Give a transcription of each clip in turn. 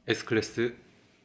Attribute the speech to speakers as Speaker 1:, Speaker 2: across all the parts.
Speaker 1: S클래스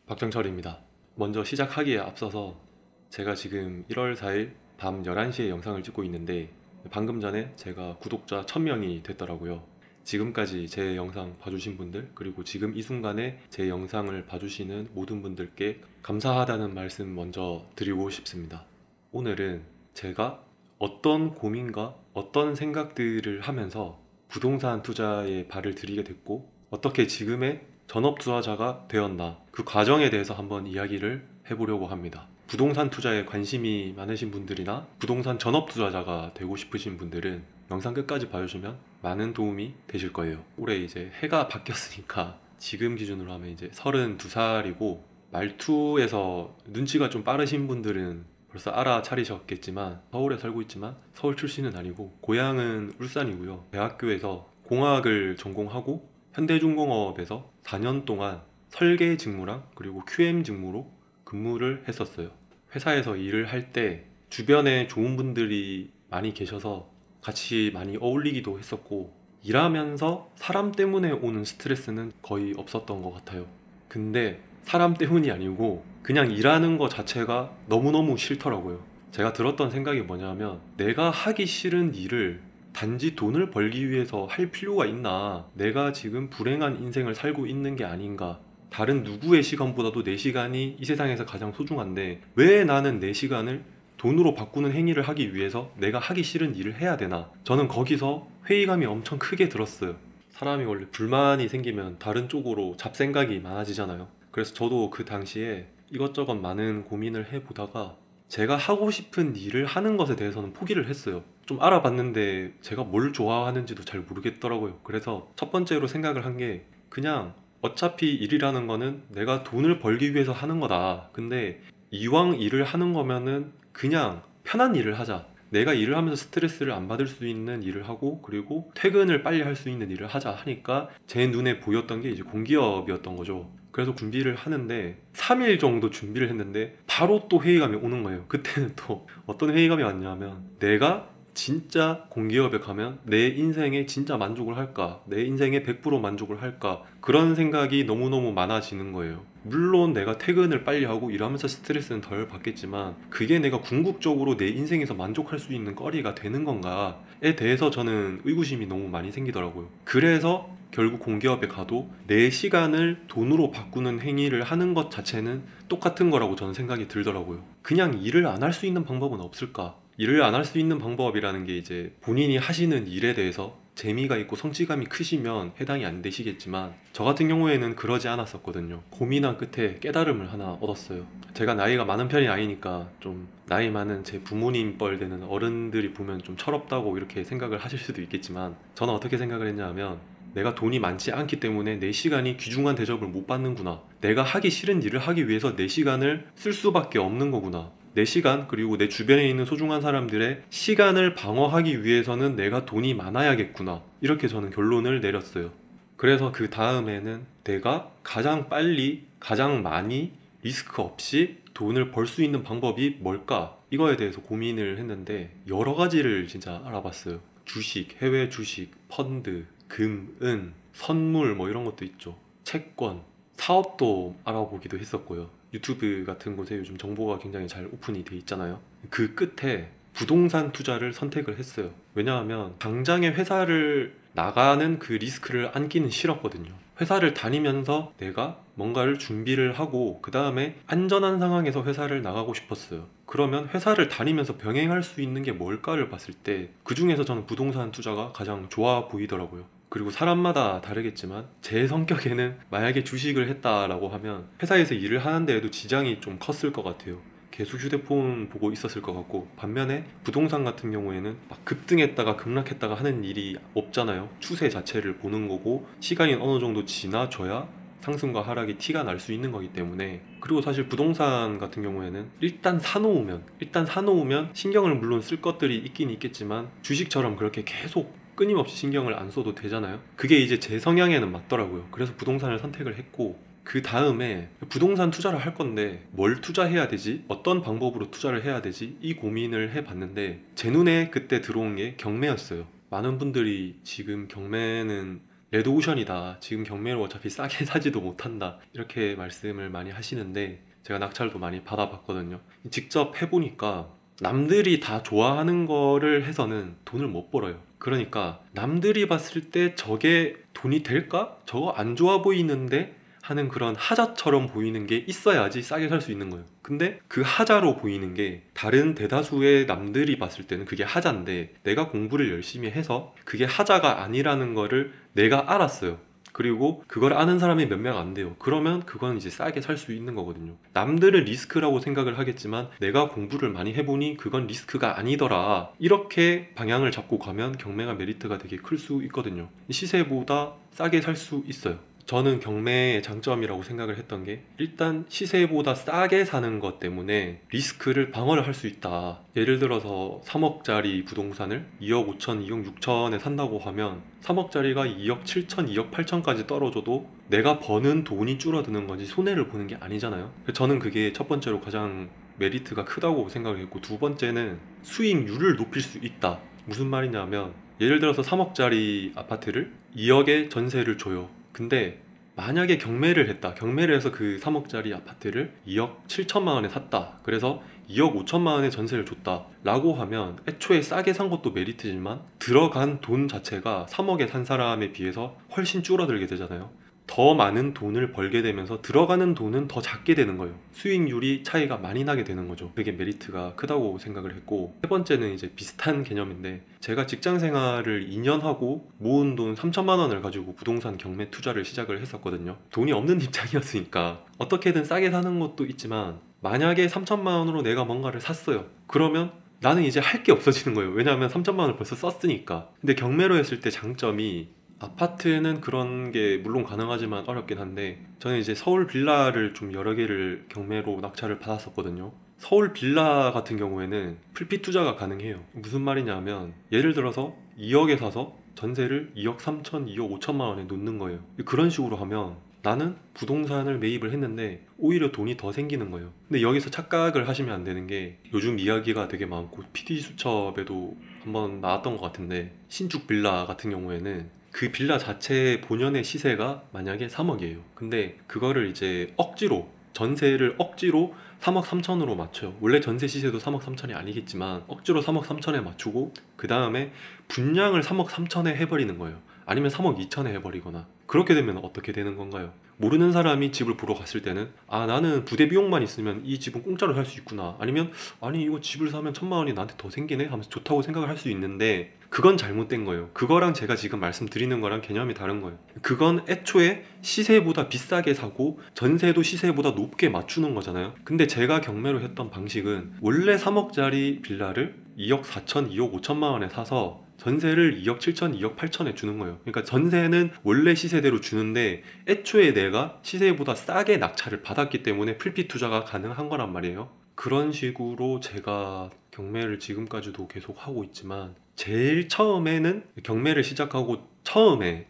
Speaker 1: 박정철입니다. 먼저 시작하기에 앞서서 제가 지금 1월 4일 밤 11시에 영상을 찍고 있는데 방금 전에 제가 구독자 1000명이 됐더라고요. 지금까지 제 영상 봐주신 분들, 그리고 지금 이 순간에 제 영상을 봐주시는 모든 분들께 감사하다는 말씀 먼저 드리고 싶습니다. 오늘은 제가 어떤 고민과 어떤 생각들을 하면서 부동산 투자에 발을 들이게 됐고 어떻게 지금의 전업 투자자가 되었나, 그 과정에 대해서 한번 이야기를 해보려고 합니다. 부동산 투자에 관심이 많으신 분들이나 부동산 전업 투자자가 되고 싶으신 분들은 영상 끝까지 봐주시면 많은 도움이 되실 거예요. 올해 이제 해가 바뀌었으니까 지금 기준으로 하면 이제 32살이고, 말투에서 눈치가 좀 빠르신 분들은 벌써 알아차리셨겠지만 서울에 살고 있지만 서울 출신은 아니고 고향은 울산이고요. 대학교에서 공학을 전공하고 현대중공업에서 4년 동안 설계 직무랑 그리고 QM 직무로 근무를 했었어요. 회사에서 일을 할 때 주변에 좋은 분들이 많이 계셔서 같이 많이 어울리기도 했었고, 일하면서 사람 때문에 오는 스트레스는 거의 없었던 것 같아요. 근데 사람 때문이 아니고 그냥 일하는 것 자체가 너무너무 싫더라고요. 제가 들었던 생각이 뭐냐면, 내가 하기 싫은 일을 단지 돈을 벌기 위해서 할 필요가 있나? 내가 지금 불행한 인생을 살고 있는 게 아닌가? 다른 누구의 시간보다도 내 시간이 이 세상에서 가장 소중한데 왜 나는 내 시간을 돈으로 바꾸는 행위를 하기 위해서 내가 하기 싫은 일을 해야 되나? 저는 거기서 회의감이 엄청 크게 들었어요. 사람이 원래 불만이 생기면 다른 쪽으로 잡생각이 많아지잖아요. 그래서 저도 그 당시에 이것저것 많은 고민을 해보다가 제가 하고 싶은 일을 하는 것에 대해서는 포기를 했어요. 좀 알아봤는데 제가 뭘 좋아하는지도 잘 모르겠더라고요. 그래서 첫 번째로 생각을 한 게, 그냥 어차피 일이라는 거는 내가 돈을 벌기 위해서 하는 거다. 근데 이왕 일을 하는 거면은 그냥 편한 일을 하자. 내가 일을 하면서 스트레스를 안 받을 수 있는 일을 하고, 그리고 퇴근을 빨리 할 수 있는 일을 하자 하니까 제 눈에 보였던 게 이제 공기업이었던 거죠. 그래서 준비를 하는데 3일 정도 준비를 했는데 바로 또 회의감이 오는 거예요. 그때는 또 어떤 회의감이 왔냐면, 내가 진짜 공기업에 가면 내 인생에 진짜 만족을 할까? 내 인생에 100% 만족을 할까? 그런 생각이 너무너무 많아지는 거예요. 물론 내가 퇴근을 빨리 하고 일하면서 스트레스는 덜 받겠지만 그게 내가 궁극적으로 내 인생에서 만족할 수 있는 거리가 되는 건가에 대해서 저는 의구심이 너무 많이 생기더라고요. 그래서 결국 공기업에 가도 내 시간을 돈으로 바꾸는 행위를 하는 것 자체는 똑같은 거라고 저는 생각이 들더라고요. 그냥 일을 안 할 수 있는 방법은 없을까? 일을 안 할 수 있는 방법이라는 게 이제 본인이 하시는 일에 대해서 재미가 있고 성취감이 크시면 해당이 안 되시겠지만, 저 같은 경우에는 그러지 않았었거든요. 고민한 끝에 깨달음을 하나 얻었어요. 제가 나이가 많은 편이 아니니까 좀 나이 많은 제 부모님 뻘 되는 어른들이 보면 좀 철없다고 이렇게 생각을 하실 수도 있겠지만, 저는 어떻게 생각을 했냐 하면, 내가 돈이 많지 않기 때문에 내 시간이 귀중한 대접을 못 받는구나. 내가 하기 싫은 일을 하기 위해서 내 시간을 쓸 수밖에 없는 거구나. 내 시간, 그리고 내 주변에 있는 소중한 사람들의 시간을 방어하기 위해서는 내가 돈이 많아야겠구나. 이렇게 저는 결론을 내렸어요. 그래서 그 다음에는 내가 가장 빨리, 가장 많이, 리스크 없이 돈을 벌 수 있는 방법이 뭘까? 이거에 대해서 고민을 했는데 여러 가지를 진짜 알아봤어요. 주식, 해외 주식, 펀드, 금, 은, 선물 뭐 이런 것도 있죠. 채권, 사업도 알아보기도 했었고요. 유튜브 같은 곳에 요즘 정보가 굉장히 잘 오픈이 돼 있잖아요. 그 끝에 부동산 투자를 선택을 했어요. 왜냐하면 당장에 회사를 나가는 그 리스크를 안기는 싫었거든요. 회사를 다니면서 내가 뭔가를 준비를 하고 그 다음에 안전한 상황에서 회사를 나가고 싶었어요. 그러면 회사를 다니면서 병행할 수 있는 게 뭘까를 봤을 때 그 중에서 저는 부동산 투자가 가장 좋아 보이더라고요. 그리고 사람마다 다르겠지만 제 성격에는 만약에 주식을 했다라고 하면 회사에서 일을 하는데에도 지장이 좀 컸을 것 같아요. 계속 휴대폰 보고 있었을 것 같고, 반면에 부동산 같은 경우에는 막 급등했다가 급락했다가 하는 일이 없잖아요. 추세 자체를 보는 거고 시간이 어느 정도 지나줘야 상승과 하락이 티가 날 수 있는 거기 때문에. 그리고 사실 부동산 같은 경우에는 일단 사놓으면 신경을 물론 쓸 것들이 있긴 있겠지만 주식처럼 그렇게 계속 끊임없이 신경을 안 써도 되잖아요. 그게 이제 제 성향에는 맞더라고요. 그래서 부동산을 선택을 했고, 그 다음에 부동산 투자를 할 건데 뭘 투자해야 되지? 어떤 방법으로 투자를 해야 되지? 이 고민을 해봤는데 제 눈에 그때 들어온 게 경매였어요. 많은 분들이 지금 경매는 레드오션이다. 지금 경매로 어차피 싸게 사지도 못한다. 이렇게 말씀을 많이 하시는데 제가 낙찰도 많이 받아봤거든요. 직접 해보니까 남들이 다 좋아하는 거를 해서는 돈을 못 벌어요. 그러니까 남들이 봤을 때 저게 돈이 될까? 저거 안 좋아 보이는데 하는 그런 하자처럼 보이는 게 있어야지 싸게 살 수 있는 거예요. 근데 그 하자로 보이는 게 다른 대다수의 남들이 봤을 때는 그게 하자인데 내가 공부를 열심히 해서 그게 하자가 아니라는 거를 내가 알았어요. 그리고 그걸 아는 사람이 몇 명 안 돼요. 그러면 그건 이제 싸게 살 수 있는 거거든요. 남들은 리스크라고 생각을 하겠지만 내가 공부를 많이 해보니 그건 리스크가 아니더라. 이렇게 방향을 잡고 가면 경매가 메리트가 되게 클 수 있거든요. 시세보다 싸게 살 수 있어요. 저는 경매의 장점이라고 생각을 했던 게 일단 시세보다 싸게 사는 것 때문에 리스크를 방어를 할 수 있다. 예를 들어서 3억짜리 부동산을 2억 5천, 2억 6천에 산다고 하면 3억짜리가 2억 7천, 2억 8천까지 떨어져도 내가 버는 돈이 줄어드는 건지 손해를 보는 게 아니잖아요. 저는 그게 첫 번째로 가장 메리트가 크다고 생각을 했고, 두 번째는 수익률을 높일 수 있다. 무슨 말이냐면 예를 들어서 3억짜리 아파트를 2억에 전세를 줘요. 근데 만약에 경매를 했다. 경매를 해서 그 3억짜리 아파트를 2억 7천만 원에 샀다. 그래서 2억 5천만 원에 전세를 줬다 라고 하면 애초에 싸게 산 것도 메리트지만 들어간 돈 자체가 3억에 산 사람에 비해서 훨씬 줄어들게 되잖아요. 더 많은 돈을 벌게 되면서 들어가는 돈은 더 작게 되는 거예요. 수익률이 차이가 많이 나게 되는 거죠. 그게 메리트가 크다고 생각을 했고, 세 번째는 이제 비슷한 개념인데, 제가 직장 생활을 2년 하고 모은 돈 3천만 원을 가지고 부동산 경매 투자를 시작을 했었거든요. 돈이 없는 입장이었으니까 어떻게든 싸게 사는 것도 있지만, 만약에 3천만 원으로 내가 뭔가를 샀어요. 그러면 나는 이제 할 게 없어지는 거예요. 왜냐하면 3천만 원을 벌써 썼으니까. 근데 경매로 했을 때 장점이, 아파트는 그런 게 물론 가능하지만 어렵긴 한데, 저는 이제 서울 빌라를 좀 여러 개를 경매로 낙찰을 받았었거든요. 서울 빌라 같은 경우에는 풀핏 투자가 가능해요. 무슨 말이냐면 예를 들어서 2억에 사서 전세를 2억 3천, 2억 5천만 원에 놓는 거예요. 그런 식으로 하면 나는 부동산을 매입을 했는데 오히려 돈이 더 생기는 거예요. 근데 여기서 착각을 하시면 안 되는 게, 요즘 이야기가 되게 많고 PD수첩에도 한번 나왔던 것 같은데, 신축 빌라 같은 경우에는 그 빌라 자체의 본연의 시세가 만약에 3억이에요. 근데 그거를 이제 억지로, 전세를 억지로 3억 3천으로 맞춰요. 원래 전세 시세도 3억 3천이 아니겠지만 억지로 3억 3천에 맞추고 그 다음에 분양을 3억 3천에 해버리는 거예요. 아니면 3억 2천에 해버리거나. 그렇게 되면 어떻게 되는 건가요? 모르는 사람이 집을 보러 갔을 때는, 아, 나는 부대 비용만 있으면 이 집은 공짜로 살 수 있구나. 아니면 아니 이거 집을 사면 1천만 원이 나한테 더 생기네 하면서 좋다고 생각을 할 수 있는데, 그건 잘못된 거예요. 그거랑 제가 지금 말씀드리는 거랑 개념이 다른 거예요. 그건 애초에 시세보다 비싸게 사고 전세도 시세보다 높게 맞추는 거잖아요. 근데 제가 경매로 했던 방식은 원래 3억짜리 빌라를 2억 4천, 2억 5천만 원에 사서 전세를 2억 7천, 2억 8천에 주는 거예요. 그러니까 전세는 원래 시세대로 주는데 애초에 내가 시세보다 싸게 낙찰을 받았기 때문에 풀핏 투자가 가능한 거란 말이에요. 그런 식으로 제가 경매를 지금까지도 계속 하고 있지만, 제일 처음에는 경매를 시작하고 처음에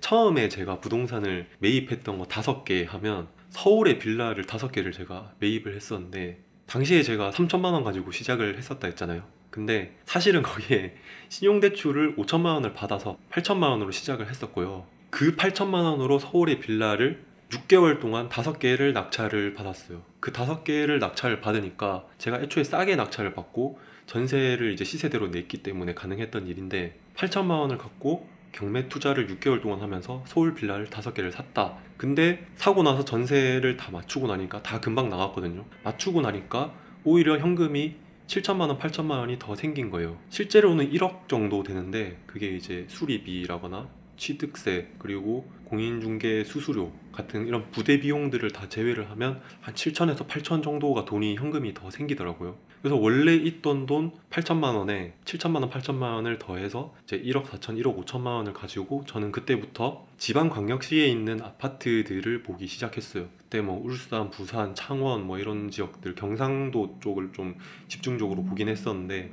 Speaker 1: 제가 부동산을 매입했던 거 5개 하면 서울의 빌라를 5개를 제가 매입을 했었는데, 당시에 제가 3천만 원 가지고 시작을 했었다 했잖아요. 근데 사실은 거기에 신용대출을 5천만 원을 받아서 8천만 원으로 시작을 했었고요. 그 8천만 원으로 서울의 빌라를 6개월 동안 5개를 낙찰을 받았어요. 그 5개를 낙찰을 받으니까 제가 애초에 싸게 낙찰을 받고 전세를 이제 시세대로 냈기 때문에 가능했던 일인데, 8천만 원을 갖고 경매 투자를 6개월 동안 하면서 서울 빌라를 5개를 샀다. 근데 사고 나서 전세를 다 맞추고 나니까 다 금방 나갔거든요. 맞추고 나니까 오히려 현금이 7천만 원, 8천만 원이 더 생긴 거예요. 실제로는 1억 정도 되는데, 그게 이제 수리비라거나 취득세, 그리고 공인중개 수수료 같은 이런 부대 비용들을 다 제외를 하면 한 7천에서 8천 정도가 돈이 현금이 더 생기더라고요. 그래서 원래 있던 돈 8천만 원에 7천만 원, 8천만 원을 더해서 이제 1억 4천, 1억 5천만 원을 가지고 저는 그때부터 지방광역시에 있는 아파트들을 보기 시작했어요. 그때 뭐 울산, 부산, 창원 뭐 이런 지역들, 경상도 쪽을 좀 집중적으로 보긴 했었는데,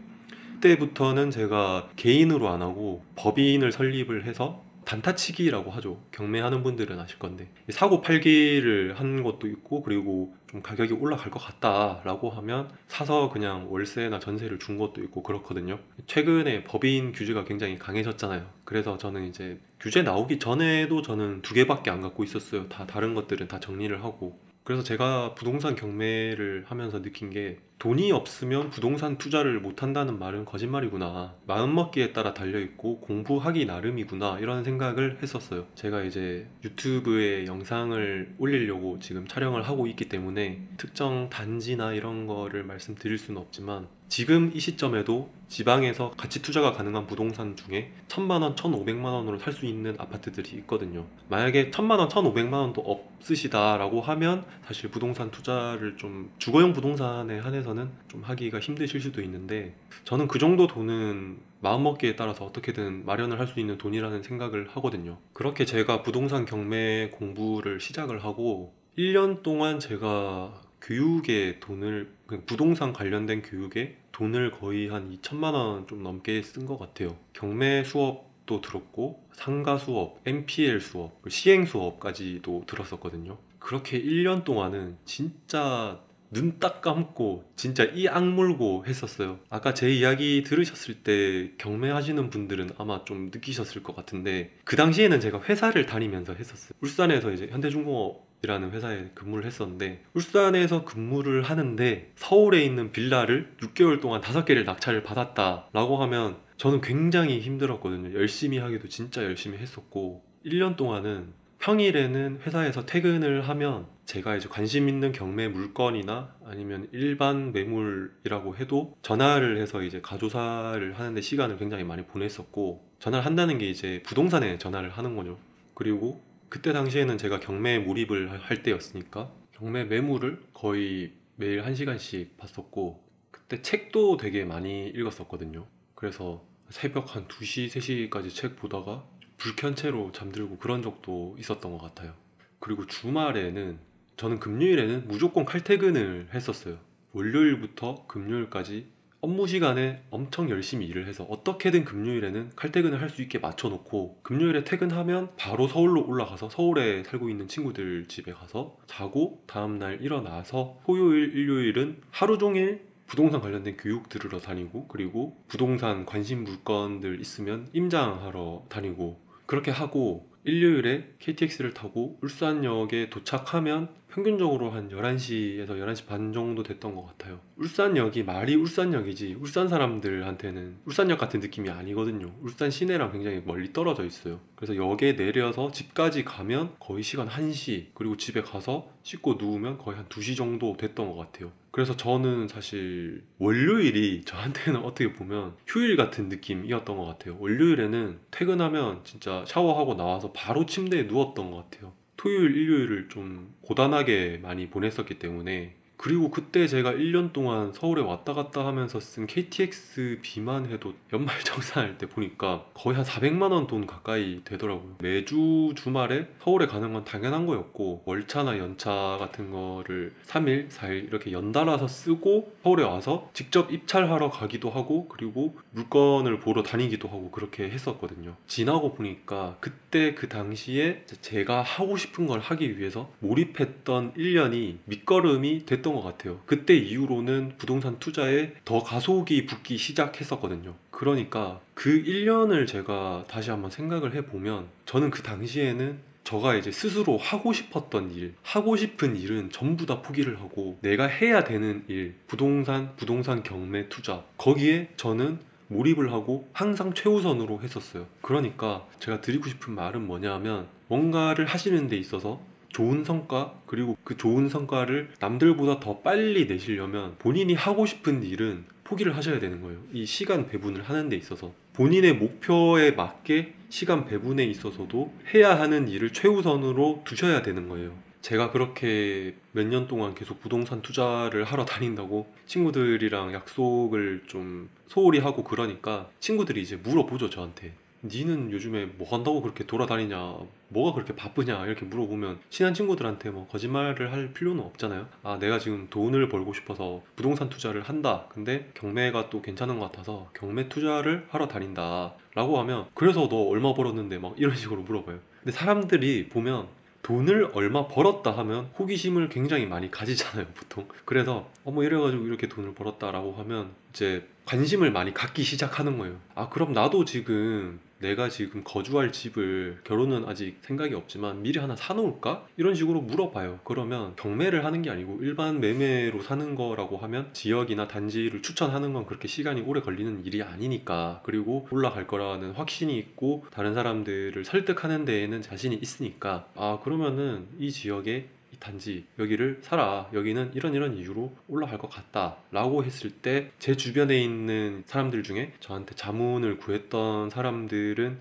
Speaker 1: 그때부터는 제가 개인으로 안 하고 법인을 설립을 해서 단타치기라고 하죠. 경매하는 분들은 아실 건데 사고 팔기를 한 것도 있고, 그리고 좀 가격이 올라갈 것 같다라고 하면 사서 그냥 월세나 전세를 준 것도 있고 그렇거든요. 최근에 법인 규제가 굉장히 강해졌잖아요. 그래서 저는 이제 규제 나오기 전에도 저는 두 개밖에 안 갖고 있었어요. 다 다른 것들은 다 정리를 하고. 그래서 제가 부동산 경매를 하면서 느낀 게, 돈이 없으면 부동산 투자를 못 한다는 말은 거짓말이구나. 마음먹기에 따라 달려있고 공부하기 나름이구나. 이런 생각을 했었어요. 제가 이제 유튜브에 영상을 올리려고 지금 촬영을 하고 있기 때문에 특정 단지나 이런 거를 말씀드릴 수는 없지만, 지금 이 시점에도 지방에서 가치 투자가 가능한 부동산 중에 1000만 원, 1500만 원으로 살 수 있는 아파트들이 있거든요. 만약에 1000만 원, 1500만 원도 없으시다라고 하면 사실 부동산 투자를 좀 주거용 부동산에 한해서는 좀 하기가 힘드실 수도 있는데, 저는 그 정도 돈은 마음먹기에 따라서 어떻게든 마련을 할 수 있는 돈이라는 생각을 하거든요. 그렇게 제가 부동산 경매 공부를 시작을 하고 1년 동안 제가 교육에 돈을, 부동산 관련된 교육에 돈을 거의 한 2천만 원 좀 넘게 쓴 것 같아요. 경매 수업도 들었고, 상가 수업, MPL 수업, 시행 수업까지도 들었었거든요. 그렇게 1년 동안은 진짜 눈 딱 감고 진짜 이 악물고 했었어요. 아까 제 이야기 들으셨을 때 경매하시는 분들은 아마 좀 느끼셨을 것 같은데, 그 당시에는 제가 회사를 다니면서 했었어요. 울산에서 이제 현대중공업이라는 회사에 근무를 했었는데, 울산에서 근무를 하는데 서울에 있는 빌라를 6개월 동안 5개를 낙찰을 받았다라고 하면 저는 굉장히 힘들었거든요. 열심히 하기도 진짜 열심히 했었고, 1년 동안은 평일에는 회사에서 퇴근을 하면 제가 이제 관심 있는 경매 물건이나 아니면 일반 매물이라고 해도 전화를 해서 이제 가조사를 하는데 시간을 굉장히 많이 보냈었고, 전화를 한다는 게 이제 부동산에 전화를 하는 거죠. 그리고 그때 당시에는 제가 경매에 몰입을 할 때였으니까 경매 매물을 거의 매일 1시간씩 봤었고, 그때 책도 되게 많이 읽었었거든요. 그래서 새벽 한 2시, 3시까지 책 보다가 불 켠 채로 잠들고 그런 적도 있었던 것 같아요. 그리고 주말에는, 저는 금요일에는 무조건 칼퇴근을 했었어요. 월요일부터 금요일까지 업무 시간에 엄청 열심히 일을 해서 어떻게든 금요일에는 칼퇴근을 할 수 있게 맞춰놓고, 금요일에 퇴근하면 바로 서울로 올라가서 서울에 살고 있는 친구들 집에 가서 자고 다음날 일어나서 토요일, 일요일은 하루 종일 부동산 관련된 교육 들으러 다니고, 그리고 부동산 관심 물건들 있으면 임장하러 다니고, 그렇게 하고 일요일에 KTX를 타고 울산역에 도착하면 평균적으로 한 11시에서 11시 반 정도 됐던 것 같아요. 울산역이 말이 울산역이지 울산 사람들한테는 울산역 같은 느낌이 아니거든요. 울산 시내랑 굉장히 멀리 떨어져 있어요. 그래서 역에 내려서 집까지 가면 거의 시간 1시, 그리고 집에 가서 씻고 누우면 거의 한 2시 정도 됐던 것 같아요. 그래서 저는 사실 월요일이 저한테는 어떻게 보면 휴일 같은 느낌이었던 것 같아요. 월요일에는 퇴근하면 진짜 샤워하고 나와서 바로 침대에 누웠던 것 같아요. 토요일, 일요일을 좀 고단하게 많이 보냈었기 때문에. 그리고 그때 제가 1년 동안 서울에 왔다 갔다 하면서 쓴 KTX 비만 해도 연말정산할 때 보니까 거의 한 400만 원 돈 가까이 되더라고요. 매주 주말에 서울에 가는 건 당연한 거였고, 월차나 연차 같은 거를 3일, 4일 이렇게 연달아서 쓰고 서울에 와서 직접 입찰하러 가기도 하고, 그리고 물건을 보러 다니기도 하고 그렇게 했었거든요. 지나고 보니까 그때 그 당시에 제가 하고 싶은 걸 하기 위해서 몰입했던 1년이 밑거름이 됐던 것 같아요. 그때 이후로는 부동산 투자에 더 가속이 붙기 시작했었거든요. 그러니까 그 1년을 제가 다시 한번 생각을 해보면, 저는 그 당시에는 저가 이제 스스로 하고 싶었던 일, 하고 싶은 일은 전부 다 포기를 하고 내가 해야 되는 일, 부동산 경매 투자, 거기에 저는 몰입을 하고 항상 최우선으로 했었어요. 그러니까 제가 드리고 싶은 말은 뭐냐면, 뭔가를 하시는 데 있어서 좋은 성과, 그리고 그 좋은 성과를 남들보다 더 빨리 내시려면 본인이 하고 싶은 일은 포기를 하셔야 되는 거예요. 이 시간 배분을 하는 데 있어서 본인의 목표에 맞게 시간 배분에 있어서도 해야 하는 일을 최우선으로 두셔야 되는 거예요. 제가 그렇게 몇 년 동안 계속 부동산 투자를 하러 다닌다고 친구들이랑 약속을 좀 소홀히 하고 그러니까 친구들이 이제 물어보죠, 저한테. 니는 요즘에 뭐 한다고 그렇게 돌아다니냐, 뭐가 그렇게 바쁘냐 이렇게 물어보면 친한 친구들한테 뭐 거짓말을 할 필요는 없잖아요. 아, 내가 지금 돈을 벌고 싶어서 부동산 투자를 한다, 근데 경매가 또 괜찮은 것 같아서 경매 투자를 하러 다닌다 라고 하면, 그래서 너 얼마 벌었는데 막 이런 식으로 물어봐요. 근데 사람들이 보면 돈을 얼마 벌었다 하면 호기심을 굉장히 많이 가지잖아요, 보통. 그래서 뭐 이래가지고 이렇게 돈을 벌었다라고 하면 이제 관심을 많이 갖기 시작하는 거예요. 아, 그럼 나도 지금 내가 지금 거주할 집을, 결혼은 아직 생각이 없지만 미리 하나 사놓을까? 이런 식으로 물어봐요. 그러면 경매를 하는 게 아니고 일반 매매로 사는 거라고 하면 지역이나 단지를 추천하는 건 그렇게 시간이 오래 걸리는 일이 아니니까, 그리고 올라갈 거라는 확신이 있고 다른 사람들을 설득하는 데에는 자신이 있으니까, 아, 그러면은 이 지역에 이 단지 여기를 사라, 여기는 이런 이런 이유로 올라갈 것 같다 라고 했을 때, 제 주변에 있는 사람들 중에 저한테 자문을 구했던 사람들은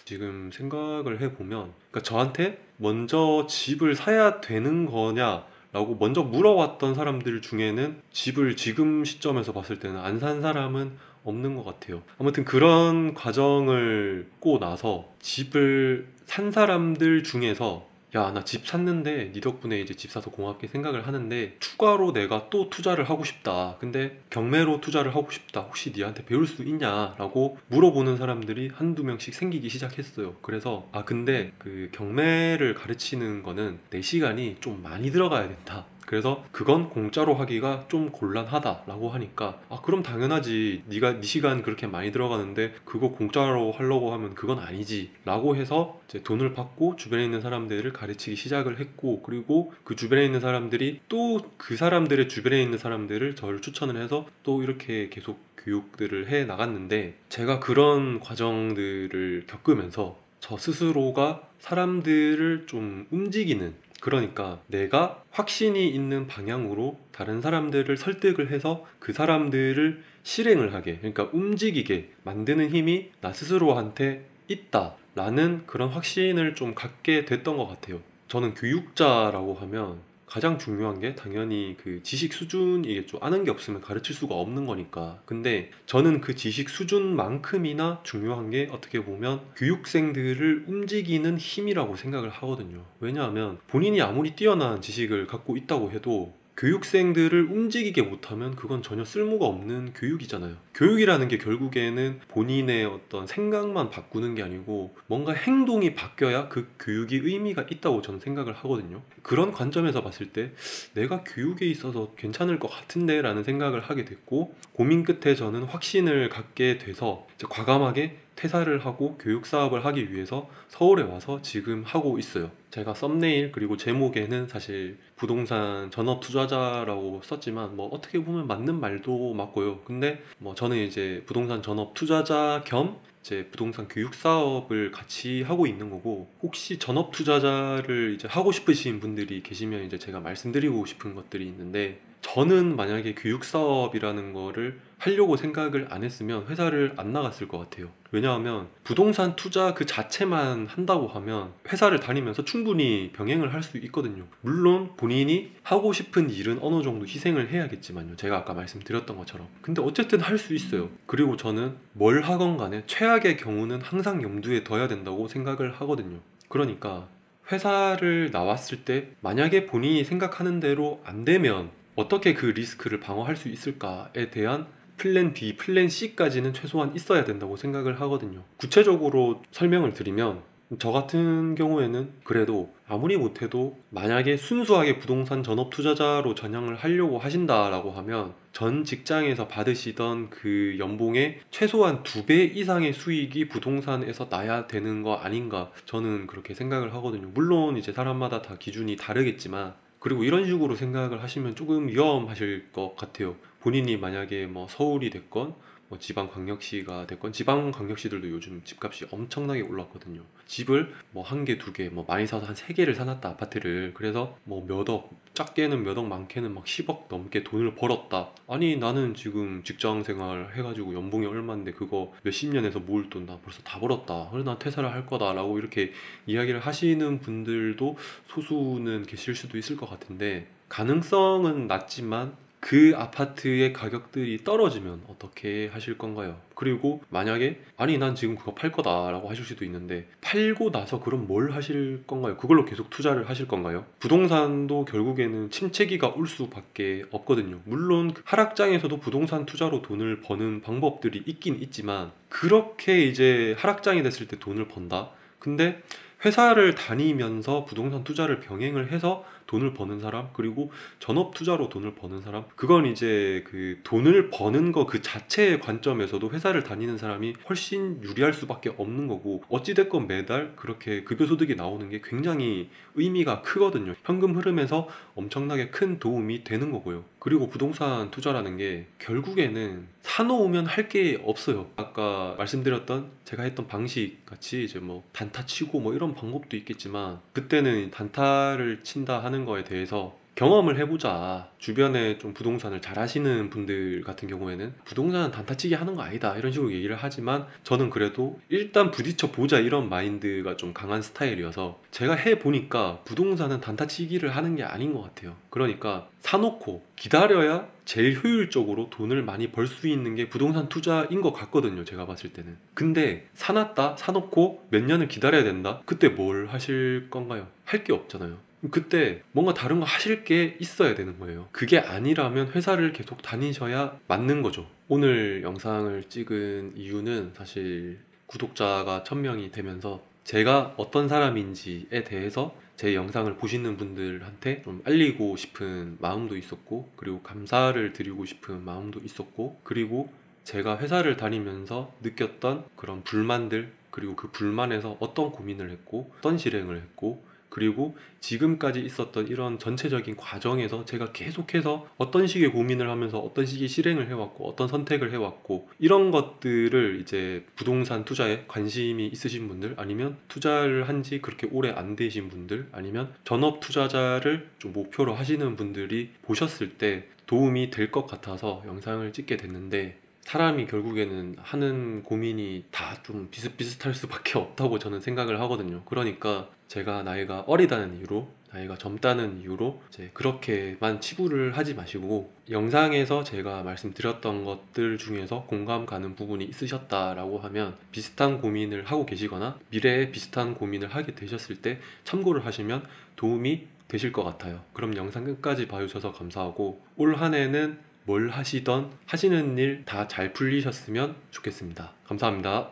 Speaker 1: 지금 생각을 해보면, 그러니까 저한테 먼저 집을 사야 되는 거냐 라고 먼저 물어왔던 사람들 중에는 집을 지금 시점에서 봤을 때는 안 산 사람은 없는 것 같아요. 아무튼 그런 과정을 고 나서 집을 산 사람들 중에서, 야, 나 집 샀는데 네 덕분에 이제 집 사서 고맙게 생각을 하는데 추가로 내가 또 투자를 하고 싶다, 근데 경매로 투자를 하고 싶다, 혹시 니한테 배울 수 있냐 라고 물어보는 사람들이 한두 명씩 생기기 시작했어요. 그래서 아, 근데 그 경매를 가르치는 거는 내 시간이 좀 많이 들어가야 된다, 그래서 그건 공짜로 하기가 좀 곤란하다라고 하니까, 아, 그럼 당연하지, 네가 네 시간 그렇게 많이 들어가는데 그거 공짜로 하려고 하면 그건 아니지 라고 해서 이제 돈을 받고 주변에 있는 사람들을 가르치기 시작을 했고, 그리고 그 주변에 있는 사람들이 또 그 사람들의 주변에 있는 사람들을 저를 추천을 해서 또 이렇게 계속 교육들을 해 나갔는데, 제가 그런 과정들을 겪으면서 저 스스로가 사람들을 좀 움직이는, 그러니까 내가 확신이 있는 방향으로 다른 사람들을 설득을 해서 그 사람들을 실행을 하게, 그러니까 움직이게 만드는 힘이 나 스스로한테 있다라는 그런 확신을 좀 갖게 됐던 것 같아요. 저는 교육자라고 하면 가장 중요한 게 당연히 그 지식 수준이겠죠. 아는 게 없으면 가르칠 수가 없는 거니까. 근데 저는 그 지식 수준만큼이나 중요한 게 어떻게 보면 교육생들을 움직이는 힘이라고 생각을 하거든요. 왜냐하면 본인이 아무리 뛰어난 지식을 갖고 있다고 해도 교육생들을 움직이게 못하면 그건 전혀 쓸모가 없는 교육이잖아요. 교육이라는 게 결국에는 본인의 어떤 생각만 바꾸는 게 아니고 뭔가 행동이 바뀌어야 그 교육이 의미가 있다고 저는 생각을 하거든요. 그런 관점에서 봤을 때 내가 교육에 있어서 괜찮을 것 같은데 라는 생각을 하게 됐고, 고민 끝에 저는 확신을 갖게 돼서 이제 과감하게 퇴사를 하고 교육 사업을 하기 위해서 서울에 와서 지금 하고 있어요. 제가 썸네일 그리고 제목에는 사실 부동산 전업 투자자라고 썼지만 뭐 어떻게 보면 맞는 말도 맞고요. 근데 뭐 저는 이제 부동산 전업 투자자 겸 이제 부동산 교육 사업을 같이 하고 있는 거고, 혹시 전업 투자자를 이제 하고 싶으신 분들이 계시면 이제 제가 말씀드리고 싶은 것들이 있는데, 저는 만약에 교육 사업이라는 거를 하려고 생각을 안 했으면 회사를 안 나갔을 것 같아요. 왜냐하면 부동산 투자 그 자체만 한다고 하면 회사를 다니면서 충분히 병행을 할 수 있거든요. 물론 본인이 하고 싶은 일은 어느 정도 희생을 해야겠지만요, 제가 아까 말씀드렸던 것처럼. 근데 어쨌든 할 수 있어요. 그리고 저는 뭘 하건 간에 최악의 경우는 항상 염두에 둬야 된다고 생각을 하거든요. 그러니까 회사를 나왔을 때 만약에 본인이 생각하는 대로 안 되면 어떻게 그 리스크를 방어할 수 있을까에 대한 플랜 B, 플랜 C까지는 최소한 있어야 된다고 생각을 하거든요. 구체적으로 설명을 드리면, 저 같은 경우에는 그래도 아무리 못해도 만약에 순수하게 부동산 전업 투자자로 전향을 하려고 하신다라고 하면 전 직장에서 받으시던 그 연봉의 최소한 2배 이상의 수익이 부동산에서 나야 되는 거 아닌가, 저는 그렇게 생각을 하거든요. 물론 이제 사람마다 다 기준이 다르겠지만, 그리고 이런 식으로 생각을 하시면 조금 위험하실 것 같아요. 본인이 만약에 뭐 서울이 됐건 뭐 지방광역시가 됐건, 지방광역시들도 요즘 집값이 엄청나게 올랐거든요. 집을 뭐 한 개, 두 개, 뭐 많이 사서 한 세 개를 사놨다, 아파트를. 그래서 뭐 몇 억, 작게는 몇 억, 많게는 막 10억 넘게 돈을 벌었다. 아니, 나는 지금 직장 생활 해가지고 연봉이 얼마인데 그거 몇십 년에서 모을 돈 나 벌써 다 벌었다, 그래서 난 퇴사를 할 거다 라고 이렇게 이야기를 하시는 분들도 소수는 계실 수도 있을 것 같은데, 가능성은 낮지만 그 아파트의 가격들이 떨어지면 어떻게 하실 건가요? 그리고 만약에 아니 난 지금 그거 팔 거다 라고 하실 수도 있는데, 팔고 나서 그럼 뭘 하실 건가요? 그걸로 계속 투자를 하실 건가요? 부동산도 결국에는 침체기가 올 수밖에 없거든요. 물론 하락장에서도 부동산 투자로 돈을 버는 방법들이 있긴 있지만, 그렇게 이제 하락장이 됐을 때 돈을 번다? 근데 회사를 다니면서 부동산 투자를 병행을 해서 돈을 버는 사람, 그리고 전업 투자로 돈을 버는 사람, 그건 이제 그 돈을 버는 거 그 자체의 관점에서도 회사를 다니는 사람이 훨씬 유리할 수밖에 없는 거고, 어찌됐건 매달 그렇게 급여소득이 나오는 게 굉장히 의미가 크거든요. 현금 흐름에서 엄청나게 큰 도움이 되는 거고요. 그리고 부동산 투자라는 게 결국에는 사놓으면 할 게 없어요. 아까 말씀드렸던 제가 했던 방식 같이 이제 뭐 단타 치고 뭐 이런 방법도 있겠지만, 그때는 단타를 친다 하는 거에 대해서 경험을 해보자. 주변에 좀 부동산을 잘 하시는 분들 같은 경우에는 부동산은 단타치기 하는 거 아니다 이런 식으로 얘기를 하지만, 저는 그래도 일단 부딪혀 보자 이런 마인드가 좀 강한 스타일이어서 제가 해보니까 부동산은 단타치기를 하는 게 아닌 것 같아요. 그러니까 사놓고 기다려야 제일 효율적으로 돈을 많이 벌 수 있는 게 부동산 투자인 것 같거든요, 제가 봤을 때는. 근데 사놨다 사놓고 몇 년을 기다려야 된다? 그때 뭘 하실 건가요? 할 게 없잖아요. 그때 뭔가 다른 거 하실 게 있어야 되는 거예요. 그게 아니라면 회사를 계속 다니셔야 맞는 거죠. 오늘 영상을 찍은 이유는 사실 구독자가 1000명이 되면서 제가 어떤 사람인지에 대해서 제 영상을 보시는 분들한테 좀 알리고 싶은 마음도 있었고, 그리고 감사를 드리고 싶은 마음도 있었고, 그리고 제가 회사를 다니면서 느꼈던 그런 불만들, 그리고 그 불만에서 어떤 고민을 했고 어떤 실행을 했고, 그리고 지금까지 있었던 이런 전체적인 과정에서 제가 계속해서 어떤 식의 고민을 하면서 어떤 식의 실행을 해왔고 어떤 선택을 해왔고, 이런 것들을 이제 부동산 투자에 관심이 있으신 분들, 아니면 투자를 한 지 그렇게 오래 안 되신 분들, 아니면 전업 투자자를 좀 목표로 하시는 분들이 보셨을 때 도움이 될 것 같아서 영상을 찍게 됐는데, 사람이 결국에는 하는 고민이 다 좀 비슷비슷할 수밖에 없다고 저는 생각을 하거든요. 그러니까 제가 나이가 어리다는 이유로, 나이가 젊다는 이유로 이제 그렇게만 치부를 하지 마시고, 영상에서 제가 말씀드렸던 것들 중에서 공감 가는 부분이 있으셨다라고 하면 비슷한 고민을 하고 계시거나 미래에 비슷한 고민을 하게 되셨을 때 참고를 하시면 도움이 되실 것 같아요. 그럼 영상 끝까지 봐주셔서 감사하고, 올 한 해는 뭘 하시던 하시는 일 다 잘 풀리셨으면 좋겠습니다. 감사합니다.